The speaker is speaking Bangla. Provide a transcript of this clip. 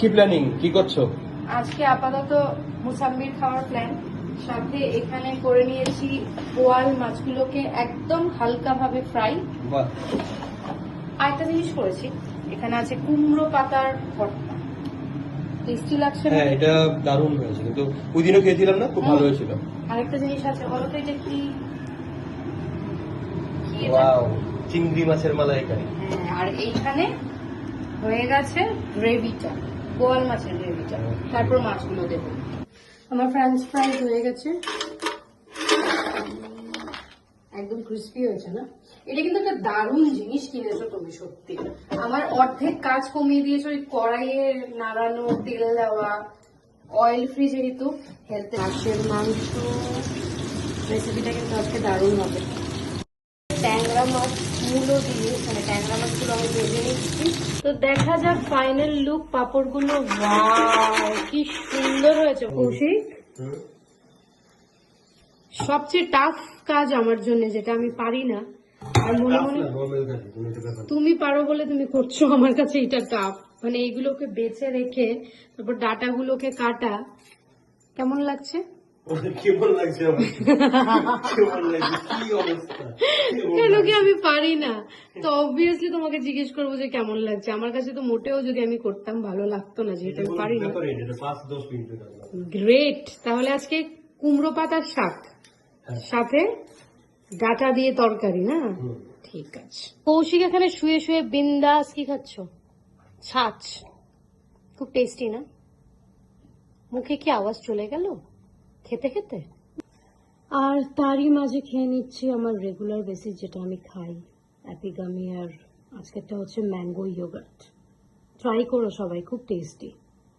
কি প্ল্যানিং, কি করছো? আজকে আপাতত মুসাম্বির খাওয়ার প্ল্যান, সাথে এখানে করে নিয়েছি বোয়াল মাছগুলোকে একদম হালকা ভাবে ফ্রাই। বাহ, আরেকটা জিনিস করেছি, এখানে আছে কুমড়ো পাতার ভর্তা। টেস্টি লাগছে না? হ্যাঁ এটা দারুণ হয়েছে, কিন্তু ওই দিনও খেয়েছিলাম না, খুব ভালো হয়েছিল। আরেকটা জিনিস আছে, বলো তো এটা কি? কি এটা? ওয়াও, চিংড়ি মাছের মালাইকারি। হ্যাঁ, আর এইখানে হয়ে গেছে গ্রেভিটা, বোয়াল মাছের গ্রেভিটা। তারপর মাছগুলো দেবো। আমার ফ্রেঞ্চ ফ্রাইজ হয়ে গেছে, একদম ক্রিস্পি হয়েছে না? এটা কিন্তু একটা দারুণ জিনিস কিনেছো তুমি, সত্যি। আমার অর্ধেক কাজ কমিয়ে দিয়েছো, ওই কড়াইয়ে নাড়ানো, তেল দেওয়া, অয়েল ফ্রি, যেহেতু হেলথে। মাছের মাংস রেসিপিটা কিন্তু আজকে দারুণ হবে। ট্যাংরা মাছ মূলো দিয়ে, মানে ট্যাংরা মাছগুলো আমি ভেজে নিচ্ছি। তো দেখা যাক ফাইনাল লুক পাপড়গুলো। ওয়াও, কি সুন্দর হয়েছে কৌশিক। সবচেয়ে টাফ কাজ আমার জন্য, যেটা আমি পারি না, আর মনে মনে তুমি পারো বলে তুমি করছো। আমার কাছে এটা টাফ, মানে এইগুলোকে বেছে রেখে তারপর ডাটাগুলোকে কাটা। কেমন লাগছে? কেমন লাগছে আমার? কেমন লাগছে? কি অবস্থা? কেন কি আমি পারি না? তো অবভিয়াসলি তোমাকে জিজ্ঞেস করবো যে কেমন লাগছে। আমার কাছে তো মোটেও, যদি আমি করতাম ভালো লাগতো না, যেহেতু আমি পারি না। 5-10 মিনিট। গ্রেট। তাহলে আজকে কুমড়ো পাতার শাক, সাথে ডাটা দিয়ে তরকারি, না? ঠিক আছে। কৌশিক এখানে শুয়ে শুয়ে বিন্দাস কি খাচ্ছ? ছাচ। খুব টেস্টি না? মুখে কি আওয়াজ চলে গেল খেতে খেতে? আর তারই মাঝে খেয়ে নিচ্ছি আমার রেগুলার বেসিস, যেটা আমি খাই, অ্যাপিগামি। আর আজকেরটা হচ্ছে ম্যাঙ্গো ইয়োগার্ট। ট্রাই করো সবাই, খুব টেস্টি।